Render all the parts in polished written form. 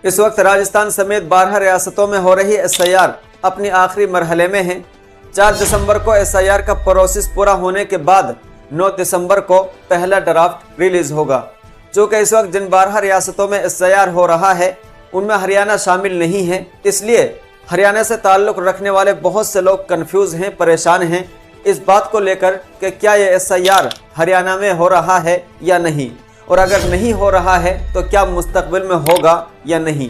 इस वक्त राजस्थान समेत 12 रियासतों में हो रही SIR अपनी आखिरी मरहले में है। 4 दिसंबर को SIR का प्रोसेस पूरा होने के बाद 9 दिसंबर को पहला ड्राफ्ट रिलीज होगा। चूँकि इस वक्त जिन 12 रियासतों में SIR हो रहा है उनमें हरियाणा शामिल नहीं है, इसलिए हरियाणा से ताल्लुक़ रखने वाले बहुत से लोग कंफ्यूज हैं, परेशान हैं इस बात को लेकर कि क्या ये SIR हरियाणा में हो रहा है या नहीं, और अगर नहीं हो रहा है तो क्या मुस्तकबिल में होगा या नहीं।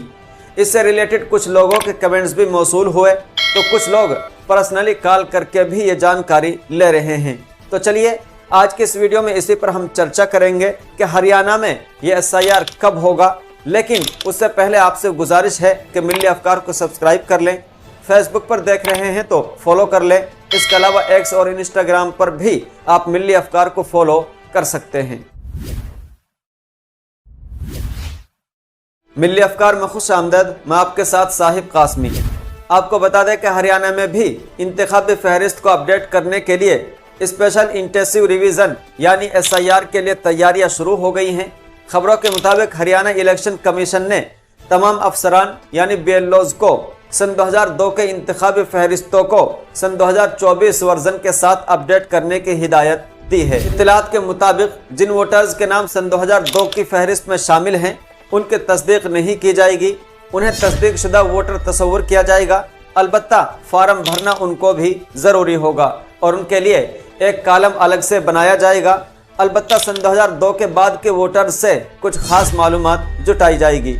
इससे रिलेटेड कुछ लोगों के कमेंट्स भी मौसूल हुए, तो कुछ लोग पर्सनली कॉल करके भी ये जानकारी ले रहे हैं। तो चलिए आज के इस वीडियो में इसी पर हम चर्चा करेंगे कि हरियाणा में ये SIR कब होगा। लेकिन उससे पहले आपसे गुजारिश है कि मिल्ली अफकार को सब्सक्राइब कर लें, फेसबुक पर देख रहे हैं तो फॉलो कर लें। इसके अलावा X और इंस्टाग्राम पर भी आप मिल्ली अफकार को फॉलो कर सकते हैं। मिल्ली अफकार में खुश आमदीद, मैं आपके साथ साहिब कासमी। आपको बता दें कि हरियाणा में भी इंतखाबी फहरिस्त को अपडेट करने के लिए स्पेशल इंटेंसिव रिवीजन यानी SIR के लिए तैयारियां शुरू हो गई हैं। खबरों के मुताबिक हरियाणा इलेक्शन कमीशन ने तमाम अफसरान यानी BLOs को सन 2002 के इंतखाबी फहरिस्तों को सन 2024 वर्जन के साथ अपडेट करने की हिदायत दी है। इत्तलात के मुताबिक जिन वोटर्स के नाम सन 2002 की फहरिस्त में शामिल हैं उनकी तस्दीक नहीं की जाएगी, उन्हें तस्दीक शुदा वोटर तस्वुर किया जाएगा। अलबत्ता फार्म भरना उनको भी ज़रूरी होगा और उनके लिए एक कॉलम अलग से बनाया जाएगा। अलबत्ता सन 2002 के बाद के वोटर्स से कुछ खास मालूमात जुटाई जाएगी।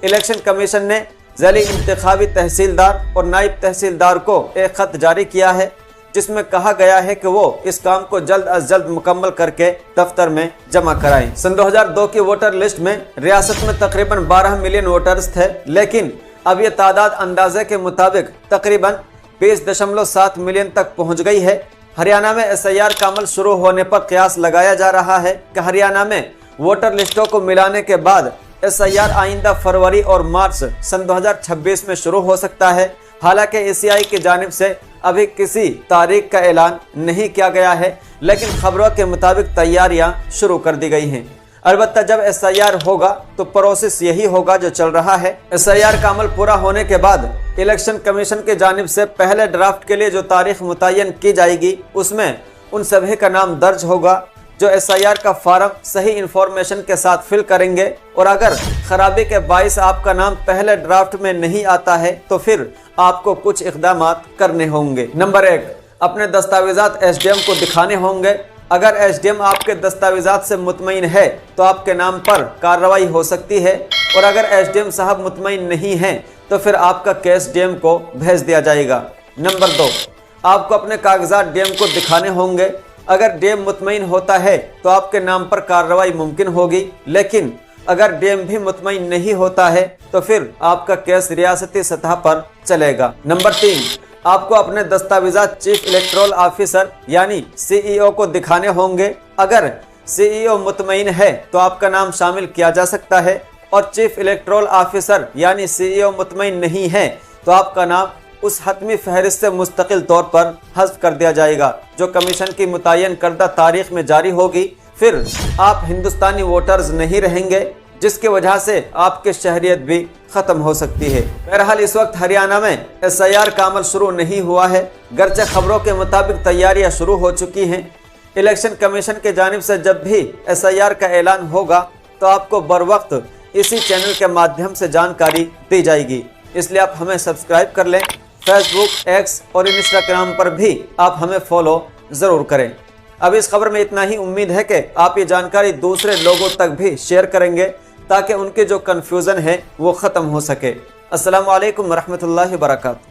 इलेक्शन कमीशन ने ज़िली इंतखाबी तहसीलदार और नायब तहसीलदार को एक ख़त जारी किया है जिसमें कहा गया है कि वो इस काम को जल्द अज जल्द मुकम्मल करके दफ्तर में जमा कराएं। सन 2002 की वोटर लिस्ट में रियासत में तकरीबन 12 मिलियन वोटर्स थे, लेकिन अब ये तादाद अंदाजे के मुताबिक तकरीबन 20.7 मिलियन तक पहुंच गई है। हरियाणा में SIR का अमल शुरू होने पर कयास लगाया जा रहा है कि हरियाणा में वोटर लिस्टों को मिलाने के बाद SIR आइंदा फरवरी और मार्च सन 2026 में शुरू हो सकता है। हालांकि ECI की जानिब से अभी किसी तारीख का ऐलान नहीं किया गया है, लेकिन खबरों के मुताबिक तैयारियां शुरू कर दी गई हैं। अलबत्ता जब SIR होगा तो प्रोसेस यही होगा जो चल रहा है। SIR का अमल पूरा होने के बाद इलेक्शन कमीशन की जानिब से पहले ड्राफ्ट के लिए जो तारीख मुतय्यन की जाएगी उसमें उन सभी का नाम दर्ज होगा जो SIR का फार्म सही इंफॉर्मेशन के साथ फिल करेंगे, और अगर खराबी के बाइस आपका नाम पहले ड्राफ्ट में नहीं आता है तो फिर आपको कुछ इक़दामात करने होंगे। नंबर 1, अपने दस्तावेज़ात SDM को दिखाने होंगे। अगर SDM आपके दस्तावेज़ात से मुतमईन है तो आपके नाम पर कार्रवाई हो सकती है, और अगर SDM साहब मुतमईन नहीं हैं तो फिर आपका केस DM को भेज दिया जाएगा। नंबर 2, आपको अपने कागजात DM को दिखाने होंगे। अगर DM मुतमईन होता है तो आपके नाम पर कार्रवाई मुमकिन होगी, लेकिन अगर DM भी मुतमईन नहीं होता है तो फिर आपका केस रियासती सतह पर चलेगा। नंबर 3, आपको अपने दस्तावेज़ात चीफ इलेक्टोरल ऑफिसर यानी CEO को दिखाने होंगे। अगर CEO मुतमईन है तो आपका नाम शामिल किया जा सकता है, और चीफ इलेक्टोरल ऑफिसर यानी CEO मुतमईन नहीं है तो आपका नाम उस हतमी फहरिस्त से मुस्तकिल तौर पर हज़्फ कर दिया जाएगा जो कमीशन की मुतय्यन करदा तारीख में जारी होगी। फिर आप हिंदुस्तानी वोटर्स नहीं रहेंगे, जिसकी वजह से आपकी शहरियत भी ख़त्म हो सकती है। बहरहाल इस वक्त हरियाणा में SIR का अमल शुरू नहीं हुआ है, गर्चे खबरों के मुताबिक तैयारियां शुरू हो चुकी हैं। इलेक्शन कमीशन की जानिब से जब भी SIR का ऐलान होगा तो आपको बर वक्त इसी चैनल के माध्यम से जानकारी दी जाएगी, इसलिए आप हमें सब्सक्राइब कर लें। फेसबुक, X और इंस्टाग्राम पर भी आप हमें फॉलो ज़रूर करें। अब इस खबर में इतना ही। उम्मीद है कि आप ये जानकारी दूसरे लोगों तक भी शेयर करेंगे ताकि उनके जो कन्फ्यूज़न है वो ख़त्म हो सके। अस्सलामु अलैकुम वरहमतुल्लाहि वबरकातुहू।